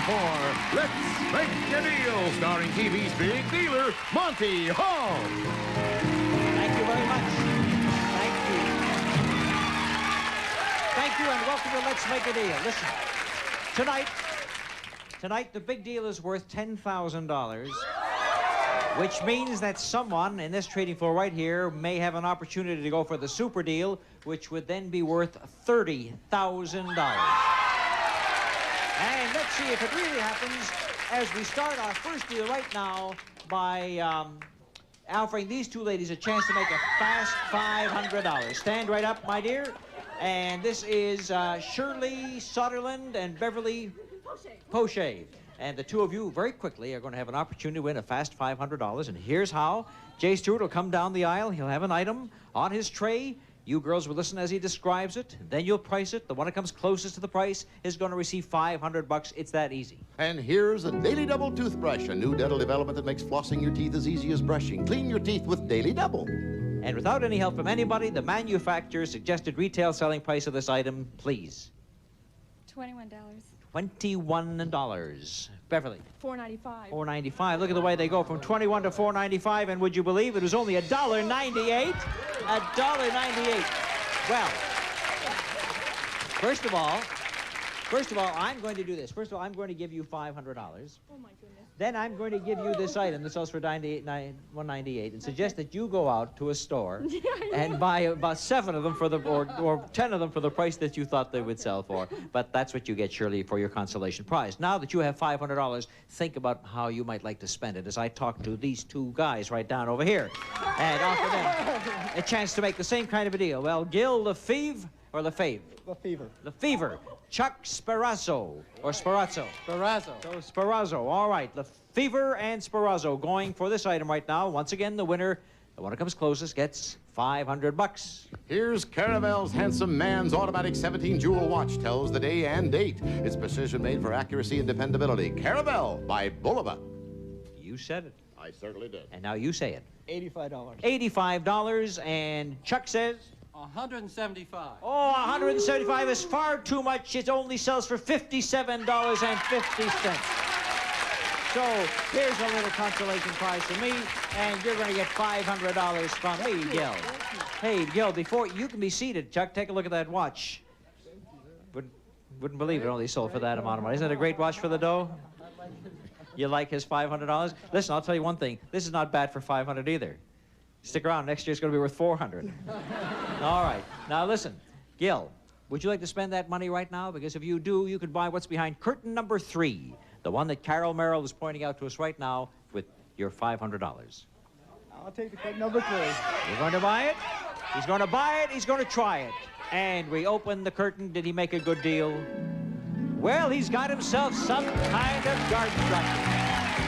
for Let's Make a Deal, starring TV's big dealer, Monty Hall. Thank you very much. Thank you. Thank you, and welcome to Let's Make a Deal. Listen, tonight the big deal is worth $10,000, which means that someone in this trading floor right here may have an opportunity to go for the super deal, which would then be worth $30,000. And let's see if it really happens as we start our first deal right now by offering these two ladies a chance to make a fast $500. Stand right up, my dear. And this is Shirley Sutherland and Beverly Poche. And the two of you, very quickly, are going to have an opportunity to win a fast $500. And here's how. Jay Stewart will come down the aisle. He'll have an item on his tray. You girls will listen as he describes it. Then you'll price it. The one that comes closest to the price is going to receive $500. It's that easy. And here's a Daily Double toothbrush, a new dental development that makes flossing your teeth as easy as brushing. Clean your teeth with Daily Double. And without any help from anybody, the manufacturer's suggested retail selling price of this item, please. $21. $21. Beverly. $4.95. $4.95. Look at the way they go from $21 to $4.95, and would you believe it was only $1.98? $1.98. Well, first of all, I'm going to do this. First of all, I'm going to give you $500. Oh, my goodness. Then I'm going to give you this item that sells for $198 and suggest that you go out to a store and buy about 7 of them for the, or 10 of them for the price that you thought they would sell for. But that's what you get, Shirley, for your consolation prize. Now that you have $500, think about how you might like to spend it as I talk to these two guys right down over here and offer them a chance to make the same kind of a deal. Well, Gil Lefevre, or Lefevre? Lefevre. Lefevre. Chuck Sparazzo, or Sparazzo. Sparazzo. So Sparazzo, all right. Lefevre and Sparazzo going for this item right now. Once again, the winner, the one who comes closest, gets $500. Here's Caravel's Handsome Man's automatic 17-jewel watch. Tells the day and date. It's precision made for accuracy and dependability. Caravel by Bulova. You said it. I certainly did. And now you say it. $85. $85, and Chuck says? $175. Oh, $175 is far too much. It only sells for $57.50. So here's a little consolation prize for me, and you're going to get $500 from me, Gil. Hey, Gil, before you can be seated, Chuck, take a look at that watch. Wouldn't believe it only sold for that amount of money. Isn't it a great watch for the dough? You like his $500? Listen, I'll tell you one thing. This is not bad for $500 either. Stick around. Next year it's going to be worth $400. All right. Now listen, Gil, would you like to spend that money right now? Because if you do, you could buy what's behind curtain number 3, the one that Carol Merrill is pointing out to us right now with your $500. I'll take the curtain number 3. You're going to buy it? He's going to buy it. He's going to try it. And we open the curtain. Did he make a good deal? Well, he's got himself some kind of garden tractor.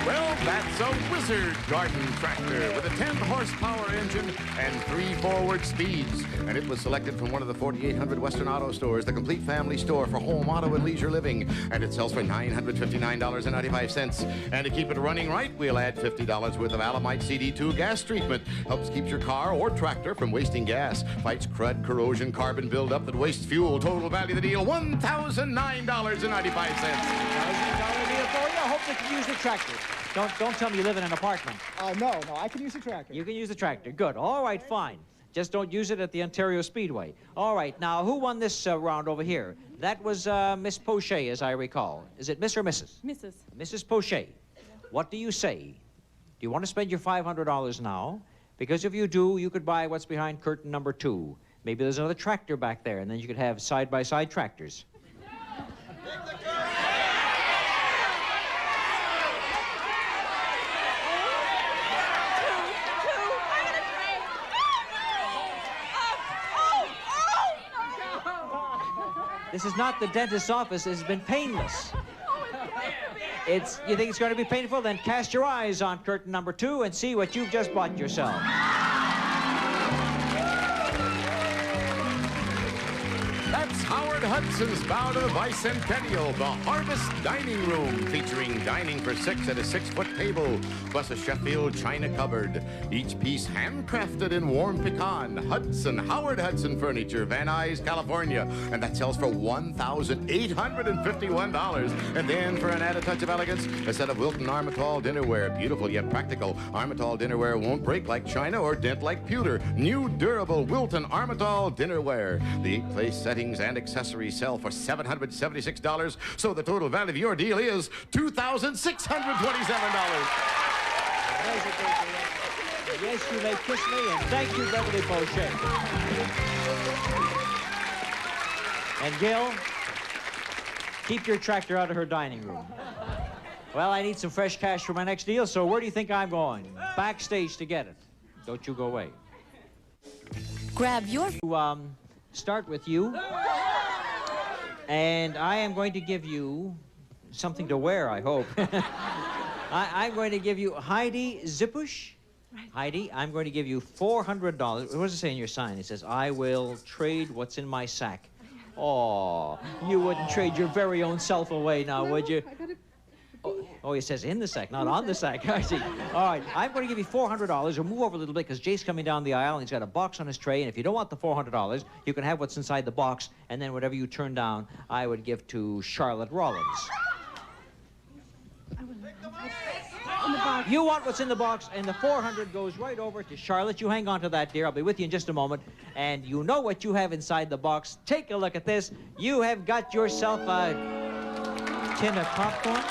Well, that's a wizard garden tractor with a 10-horsepower engine and 3 forward speeds. And it was selected from one of the 4,800 Western Auto stores, the complete family store for home, auto, and leisure living. And it sells for $959.95. And to keep it running right, we'll add $50 worth of Alamite CD2 gas treatment. Helps keep your car or tractor from wasting gas. Fights crud, corrosion, carbon buildup that wastes fuel. Total value of the deal, $1,009.95. $1,000 deal for you. I hope that you use the tractor. Don't tell me you live in an apartment. No, I can use the tractor. You can use the tractor. Good. All right, fine. Just don't use it at the Ontario Speedway. All right. Now, who won this round over here? That was Miss Poche, as I recall. Is it Miss or Mrs.? Mrs. Mrs. Poche. What do you say? Do you want to spend your $500 now? Because if you do, you could buy what's behind curtain number 2. Maybe there's another tractor back there, and then you could have side-by-side tractors. This is not the dentist's office. It's been painless. You think it's going to be painful? Then cast your eyes on curtain number 2 and see what you've just bought yourself. That's Howard Hudson's bow to the bicentennial, the Harvest Dining Room, featuring dining for 6 at a 6-foot table, plus a Sheffield china cupboard. Each piece handcrafted in warm pecan. Howard Hudson Furniture, Van Nuys, California. And that sells for $1,851. And then for an added touch of elegance, a set of Wilton Armatal dinnerware. Beautiful yet practical. Armatal dinnerware won't break like china or dent like pewter. New durable Wilton Armatal dinnerware. The 8-place settings and accessories sell for $776, so the total value of your deal is $2,627. Yes, you may kiss me, and thank you, Beverly Bochet. And Gil, keep your tractor out of her dining room. Well, I need some fresh cash for my next deal, so where do you think I'm going? Backstage to get it. Don't you go away. Grab your... Start with you. And I am going to give you something to wear, I hope. I'm going to give you Heidi Zippush. Right. Heidi, I'm going to give you $400. What does it say in your sign? It says, I will trade what's in my sack. Oh, you wouldn't trade your very own self away now, would you? Oh, it says in the sack, not on the sack. I see. All right, I'm going to give you $400. We'll move over a little bit because Jay's coming down the aisle and he's got a box on his tray. And if you don't want the $400, you can have what's inside the box. And then whatever you turn down, I would give to Charlotte Rollins. You want what's in the box, and the $400 goes right over to Charlotte. You hang on to that, dear. I'll be with you in just a moment. And you know what you have inside the box. Take a look at this. You have got yourself a tin of popcorn.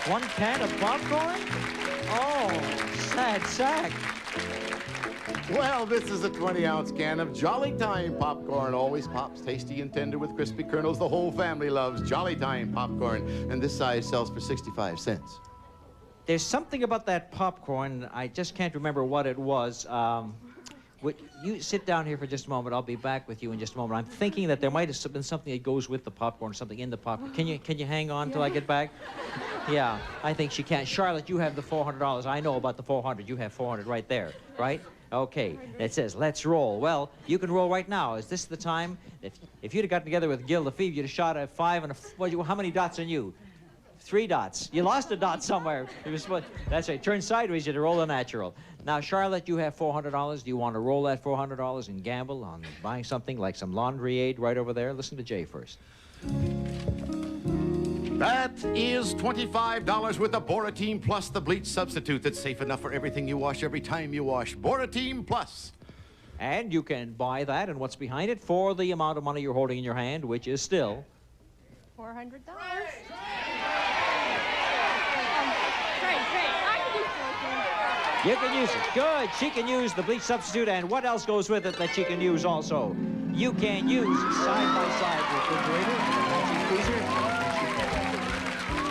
1 can of popcorn? Oh, sad sack. Well, this is a 20-ounce can of Jolly Time popcorn. Always pops tasty and tender with crispy kernels. The whole family loves Jolly Time popcorn. And this size sells for 65 cents. There's something about that popcorn. I just can't remember what it was. You sit down here for just a moment. I'll be back with you in just a moment. I'm thinking that there might have been something that goes with the popcorn, something in the popcorn. Can you hang on till I get back? Yeah, I think she can. Charlotte, you have the $400. I know about the $400. You have $400 right there, right? Okay. It says, let's roll. Well, you can roll right now. Is this the time? If you'd have gotten together with Gil Lefebvre, you'd have shot a 5 and a... how many dots on you? 3 dots. You lost a dot somewhere. That's right. Turn sideways, you had to roll a natural. Now, Charlotte, you have $400. Do you want to roll that $400 and gamble on buying something like some laundry aid right over there? Listen to Jay first. That is $25 with the Boratine Plus, the bleach substitute that's safe enough for everything you wash every time you wash. Boratine Plus. And you can buy that and what's behind it for the amount of money you're holding in your hand, which is still... $400. You can use it. Good. She can use the bleach substitute, and what else goes with it that she can use also? You can use side-by-side refrigerator and a matching freezer.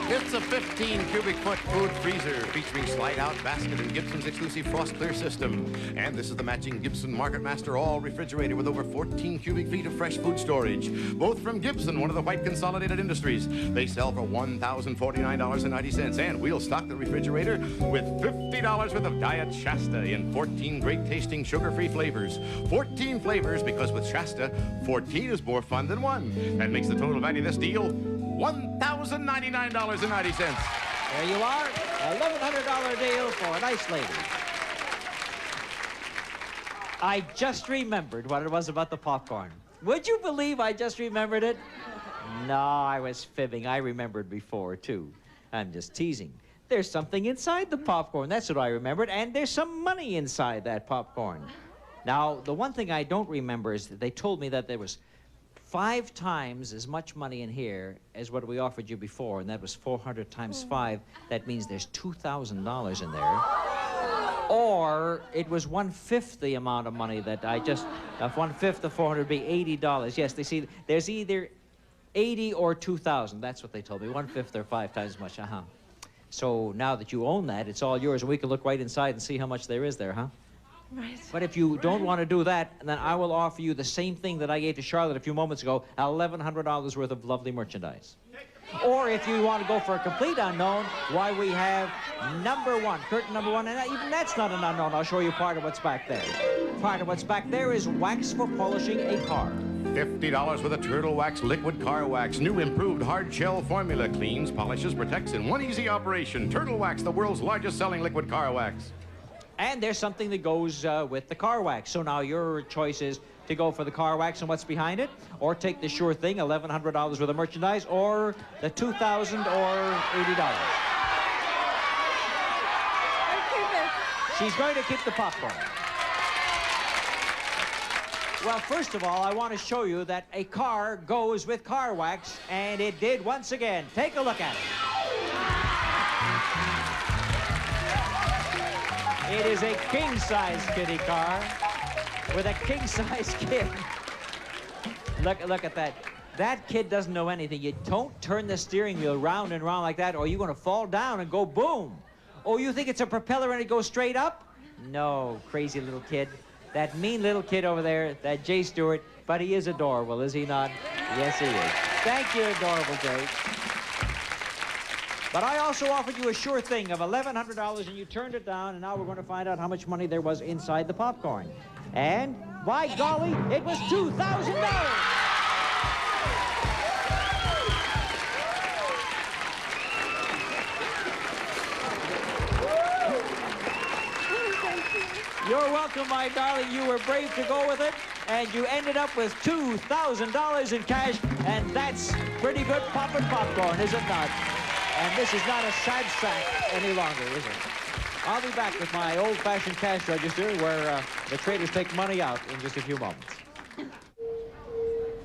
It's a 15-cubic-foot food freezer featuring slide-out basket and Gibson's exclusive frost clear system. And this is the matching Gibson Market Master all refrigerator with over 14 cubic feet of fresh food storage. Both from Gibson, one of the white consolidated industries. They sell for $1,049.90. And we'll stock the refrigerator with $50 worth of Diet Shasta in 14 great-tasting sugar-free flavors. 14 flavors because with Shasta, 14 is more fun than 1. That makes the total value of this deal $1,099.90. There you are, a $1,100 deal for a nice lady. I just remembered what it was about the popcorn. Would you believe I just remembered it? No, I was fibbing. I remembered before, too. I'm just teasing. There's something inside the popcorn. That's what I remembered. And there's some money inside that popcorn. Now, the one thing I don't remember is that they told me that there was 5 times as much money in here as what we offered you before, and that was 400 times 5. That means there's $2,000 in there. Or it was 1/5 the amount of money that I just... 1/5 of 400 would be $80. Yes, they see, there's either 80 or 2,000. That's what they told me. 1/5 or 5 times as much. So now that you own that, it's all yours, and we can look right inside and see how much there is there, huh? Right. But if you don't want to do that, then I will offer you the same thing that I gave to Charlotte a few moments ago, $1,100 worth of lovely merchandise. Or if you want to go for a complete unknown, why, we have number 1, curtain number 1, and even that's not an unknown. I'll show you part of what's back there. Part of what's back there is wax for polishing a car. $50 with a Turtle Wax Liquid Car Wax. New improved hard shell formula cleans, polishes, protects in one easy operation. Turtle Wax, the world's largest selling liquid car wax. And there's something that goes with the car wax. So now your choice is to go for the car wax and what's behind it, or take the sure thing, $1,100 worth of merchandise, or the $2,000 or $80. She's going to keep the popcorn. Well, first of all, I want to show you that a car goes with car wax, and it did once again. Take a look at it. It is a king-size kitty car with a king-size kid. Look at that. That kid doesn't know anything. You don't turn the steering wheel round and round like that, or you're going to fall down and go boom. Oh, you think it's a propeller and it goes straight up? No, crazy little kid. That mean little kid over there, that Jay Stewart, but he is adorable, is he not? Yes, he is. Thank you, adorable Jay. But I also offered you a sure thing of $1,100, and you turned it down, and now we're going to find out how much money there was inside the popcorn. And, by golly, it was $2,000! You're welcome, my darling. You were brave to go with it, and you ended up with $2,000 in cash, and that's pretty good poppin' popcorn, is it not? And this is not a sad sack any longer, is it? I'll be back with my old-fashioned cash register where the traders take money out in just a few moments.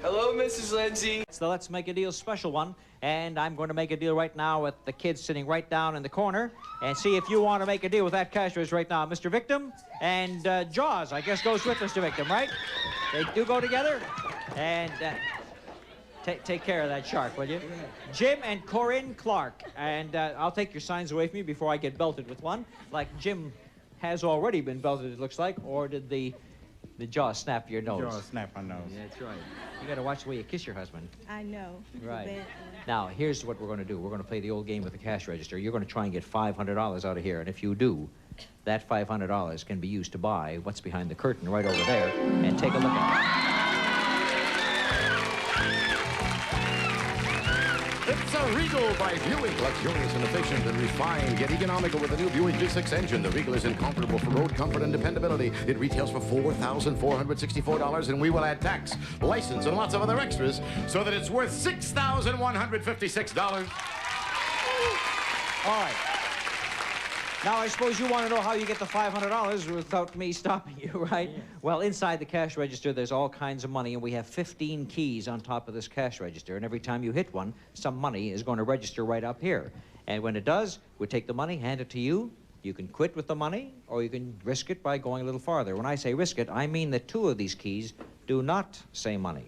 Hello, Mrs. Lindsay. It's the Let's Make a Deal special one, and I'm going to make a deal right now with the kids sitting right down in the corner, and see if you want to make a deal with that cash register right now. Mr. Victim and Jaws, I guess, goes with Mr. Victim, right? They do go together, and take care of that shark, will you? Jim and Corinne Clark, and I'll take your signs away from you before I get belted with one, like Jim has already been belted, it looks like, or did the jaw snap your nose? Jaw snap my nose. Yeah, that's right. You got to watch the way you kiss your husband. I know. Right. Now, here's what we're going to do. We're going to play the old game with the cash register. You're going to try and get $500 out of here, and if you do, that $500 can be used to buy what's behind the curtain right over there, and take a look at it. It's a Regal by Buick. Luxurious and efficient and refined, yet economical with the new Buick V6 engine. The Regal is incomparable for road comfort and dependability. It retails for $4,464, and we will add tax, license, and lots of other extras so that it's worth $6,156. All right. Now, I suppose you want to know how you get the $500 without me stopping you, right? Yeah. Well, inside the cash register, there's all kinds of money, and we have 15 keys on top of this cash register, and every time you hit one, some money is going to register right up here. And when it does, we take the money, hand it to you. You can quit with the money, or you can risk it by going a little farther. When I say risk it, I mean that 2 of these keys do not say money.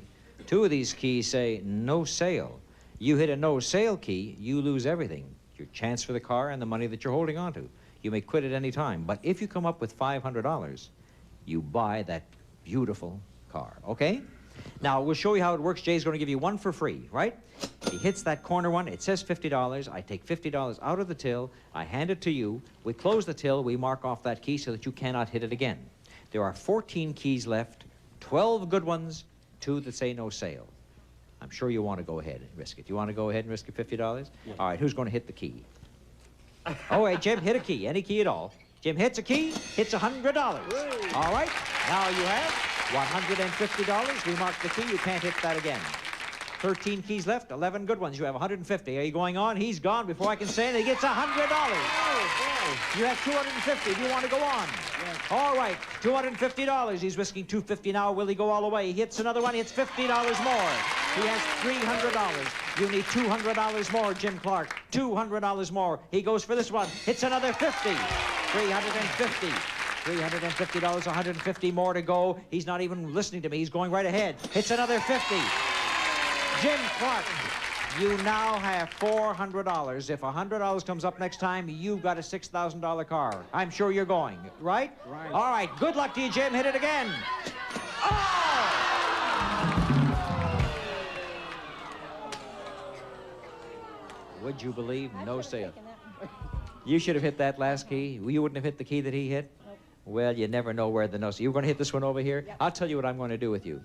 2 of these keys say no sale. You hit a no sale key, you lose everything. Your chance for the car and the money that you're holding on to. You may quit at any time, but if you come up with $500, you buy that beautiful car, okay? Now, we'll show you how it works. Jay's going to give you one for free, right? He hits that corner one. It says $50. I take $50 out of the till. I hand it to you. We close the till. We mark off that key so that you cannot hit it again. There are 14 keys left, 12 good ones, 2 that say no sale. I'm sure you want to go ahead and risk it. You want to go ahead and risk it $50? Yeah. All right, who's going to hit the key? Oh, wait, Jim, hit a key, any key at all. Jim hits a key, hits $100. All right, now you have $150. We mark the key, you can't hit that again. 13 keys left, 11 good ones. You have 150. Are you going on? He's gone before I can say anything. He gets $100. You have 250. Do you want to go on? Yes. All right, $250. He's risking $250 now. Will he go all the way? He hits another one. He hits $50 more. He has $300. You need $200 more, Jim Clark. $200 more. He goes for this one. Hits another 50. $350. $350, 150 more to go. He's not even listening to me. He's going right ahead. Hits another 50. Jim Clark, you now have $400. If $100 comes up next time, you've got a $6,000 car. I'm sure you're going, right? Right. All right, good luck to you, Jim. Hit it again. Oh! Would you believe? No sale. You should have hit that last key. You wouldn't have hit the key that he hit? Nope. Well, you never know where the no sale. You were going to hit this one over here? Yep. I'll tell you what I'm going to do with you.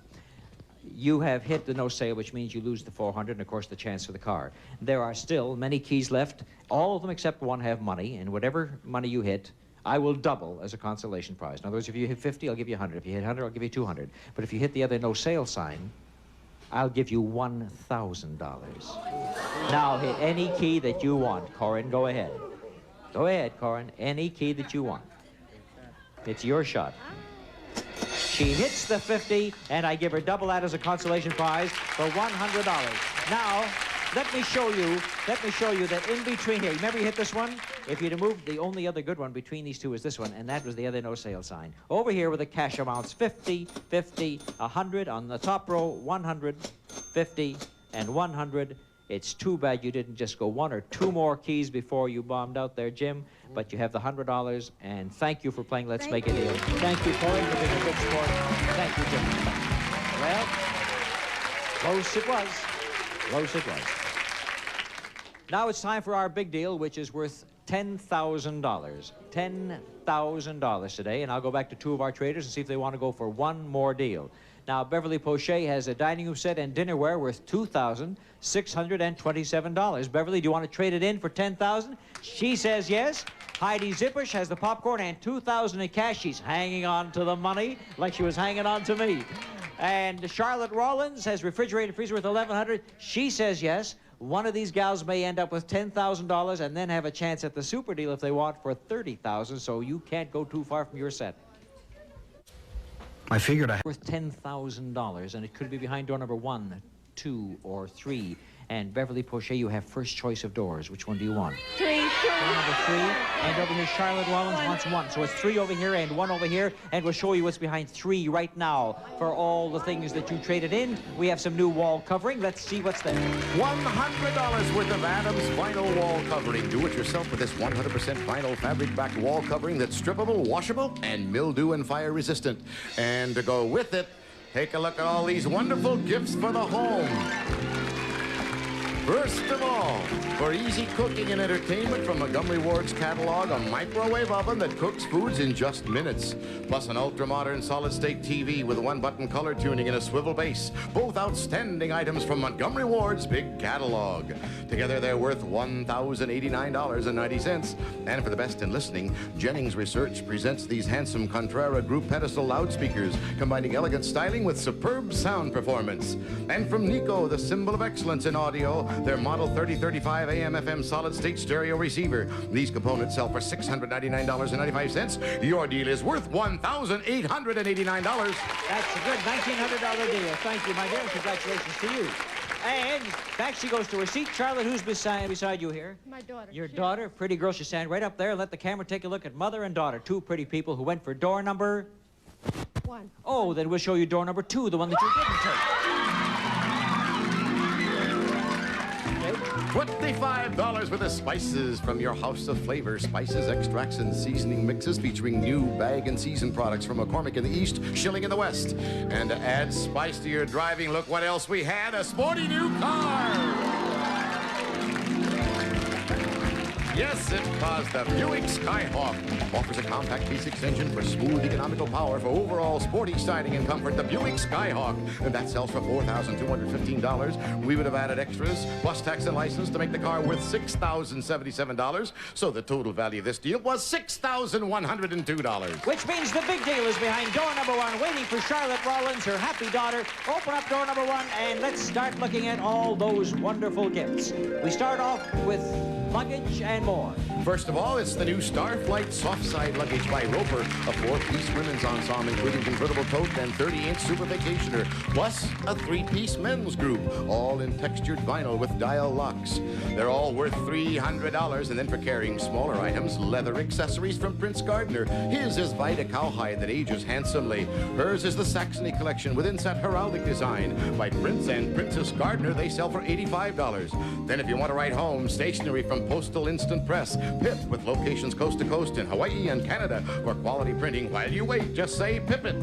you have hit the no sale, which means you lose the 400 and, of course, the chance for the car. There are still many keys left. All of them except one have money, and whatever money you hit, I will double as a consolation prize. In other words, if you hit 50, I'll give you 100. If you hit 100, I'll give you 200. But if you hit the other no sale sign, I'll give you $1,000. Now hit any key that you want, Corin. Go ahead. Go ahead, Corin. Any key that you want. It's your shot. She hits the 50, and I give her double that as a consolation prize for $100. Now, let me show you that in between here, remember you hit this one? If you'd have moved, the only other good one between these two is this one, and that was the other no sale sign. Over here with the cash amounts, 50, 50, 100. On the top row, 100, 50, and 100. It's too bad you didn't just go one or two more keys before you bombed out there, Jim. But you have the $100, and thank you for playing Let's Make a Deal. Thank you, Corey, for being a good sport. Thank you, Jim. Well, close it was. Close it was. Now it's time for our big deal, which is worth $10,000. $10,000 today, and I'll go back to two of our traders and see if they want to go for one more deal. Now, Beverly Poche has a dining room set and dinnerware worth $2,627. Beverly, do you want to trade it in for $10,000? She says yes. Heidi Zippish has the popcorn and $2,000 in cash. She's hanging on to the money like she was hanging on to me. And Charlotte Rollins has refrigerator freezer worth $1,100. She says yes. One of these gals may end up with $10,000 and then have a chance at the super deal if they want for $30,000. So you can't go too far from your set. I figured worth $10,000, and it could be behind door number 1, 2, or 3. And Beverly Poche, you have first choice of doors. Which one do you want? 3. Door number 3. And over here, Charlotte Rollins wants 1. So it's 3 over here and 1 over here. And we'll show you what's behind 3 right now for all the things that you traded in. We have some new wall covering. Let's see what's there. $100 worth of Adams vinyl wall covering. Do it yourself with this 100% vinyl fabric-backed wall covering that's strippable, washable, and mildew and fire resistant. And to go with it, take a look at all these wonderful gifts for the home. First of all, for easy cooking and entertainment from Montgomery Ward's catalog, a microwave oven that cooks foods in just minutes. Plus an ultra-modern solid-state TV with a one-button color tuning and a swivel base. Both outstanding items from Montgomery Ward's big catalog. Together, they're worth $1,089.90. And for the best in listening, Jennings Research presents these handsome Contrara group pedestal loudspeakers, combining elegant styling with superb sound performance. And from Nico, the symbol of excellence in audio, their Model 3035 AM/FM solid-state stereo receiver. These components sell for $699.95. Your deal is worth $1,889. That's a good $1,900 deal. Thank you, my dear, and congratulations to you. And back she goes to her seat. Charlotte, who's beside you here? My daughter. Your daughter? Pretty girl. She's standing right up there. Let the camera take a look at mother and daughter. Two pretty people who went for door number... 1. Oh, then we'll show you door number 2, the one that you didn't take. $25 worth of spices from your house of flavor. Spices, extracts, and seasoning mixes featuring new bag and season products from McCormick in the East, Schilling in the West. And to add spice to your driving, look what else we had, a sporty new car. Yes, it caused the Buick Skyhawk. Offers a compact V6 engine for smooth, economical power for overall sporty styling and comfort. The Buick Skyhawk. And that sells for $4,215. We would have added extras, plus tax and license, to make the car worth $6,077. So the total value of this deal was $6,102. Which means the big deal is behind door number 1, waiting for Charlotte Rollins, her happy daughter. Open up door number 1, and let's start looking at all those wonderful gifts. We start off with luggage and more. First of all, it's the new Starflight soft side luggage by Roper, a 4-piece women's ensemble including convertible tote and 30-inch super vacationer, plus a 3-piece men's group, all in textured vinyl with dial locks. They're all worth $300, and then for carrying smaller items, leather accessories from Prince Gardner. His is Vita cowhide that ages handsomely. Hers is the Saxony collection with inset heraldic design. By Prince and Princess Gardner, they sell for $85. Then if you want to write home, stationery from Postal Instant Press, Pip, with locations coast to coast in Hawaii and Canada. For quality printing, while you wait, just say Pip it.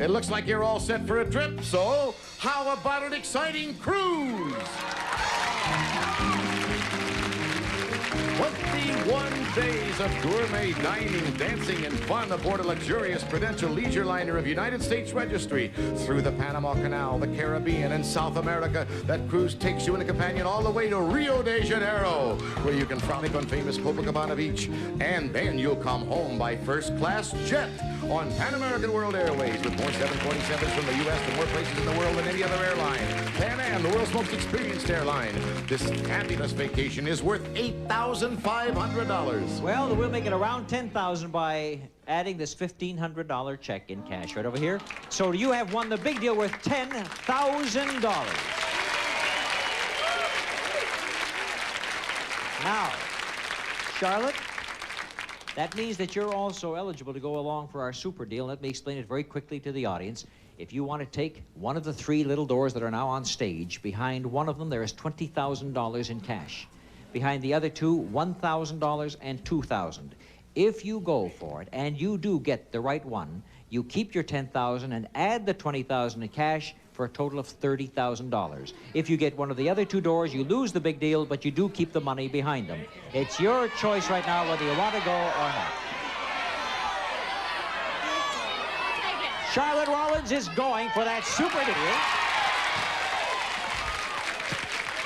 It looks like you're all set for a trip, so how about an exciting cruise? What 51 days of gourmet dining, dancing, and fun aboard a luxurious Prudential leisure liner of United States Registry through the Panama Canal, the Caribbean, and South America. That cruise takes you and a companion all the way to Rio de Janeiro, where you can frolic on famous Copacabana Beach. And then you'll come home by first-class jet on Pan American World Airways with more 747s from the U.S. to more places in the world than any other airline. Pan Am, the world's most experienced airline. This fabulous vacation is worth $8,500. Well, we'll make it around $10,000 by adding this $1,500 check in cash right over here. So you have won the big deal worth $10,000. Now, Charlotte, that means that you're also eligible to go along for our super deal. Let me explain it very quickly to the audience. If you want to take one of the 3 little doors that are now on stage, behind one of them there is $20,000 in cash. Behind the other 2, $1,000 and $2,000. If you go for it and you do get the right one, you keep your $10,000 and add the $20,000 in cash for a total of $30,000. If you get one of the other 2 doors, you lose the big deal, but you do keep the money behind them. It's your choice right now whether you want to go or not. Charlotte Rollins is going for that super deal.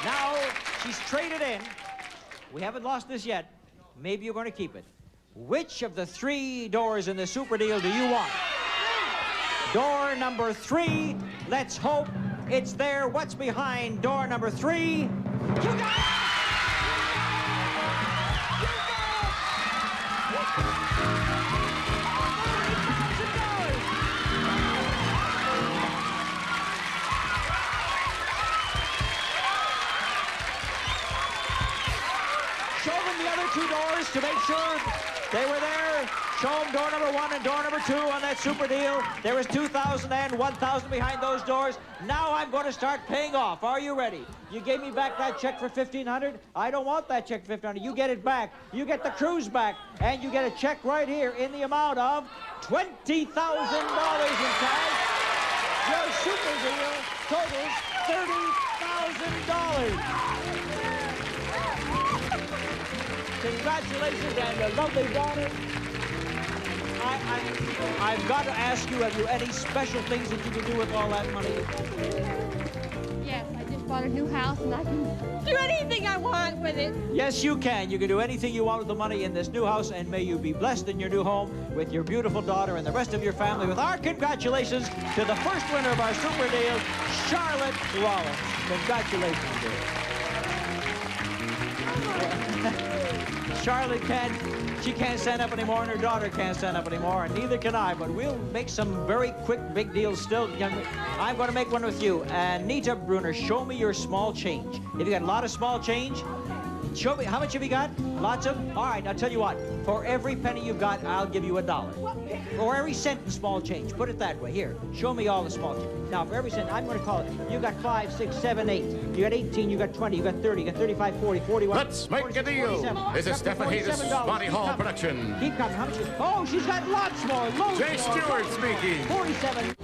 Now, she's traded in. We haven't lost this yet. Maybe you're going to keep it. Which of the 3 doors in the super deal do you want? Door number 3. Let's hope it's there. What's behind door number 3? You got it! Show them the other 2 doors to make sure they were there. Show them door number 1 and door number 2 on that super deal. There was $2,000 and $1,000 behind those doors. Now I'm going to start paying off. Are you ready? You gave me back that check for $1,500. I don't want that check for $1,500. You get it back. You get the cruise back. And you get a check right here in the amount of $20,000 in cash. Your super deal totals $30,000. Congratulations and a lovely daughter. I've got to ask you, have you any special things that you can do with all that money? Yes, I just bought a new house and I can do anything I want with it. Yes, you can. You can do anything you want with the money in this new house, and may you be blessed in your new home with your beautiful daughter and the rest of your family. With our congratulations to the first winner of our super deal, Charlotte Rollins. Congratulations, dear. Charlotte she can't stand up anymore, and her daughter can't stand up anymore, and neither can I, but we'll make some very quick big deals still. I'm going to make one with you. Anita Bruner, show me your small change. If you got a lot of small change, show me. How much have you got? Lots of? All right, I'll tell you what. For every penny you've got, I'll give you $1. For every cent in small change. Put it that way. Here, show me all the small change. Now, for every cent, I'm going to call it. You got 5, 6, 7, 8. You got 18, you got 20, you got 30, you got 35, 40, 41. Let's make a deal. This is Stephanie Bonnie Hall production. Keep coming. How much? Oh, she's got lots more. Loads Jay more. Stewart speaking. 47.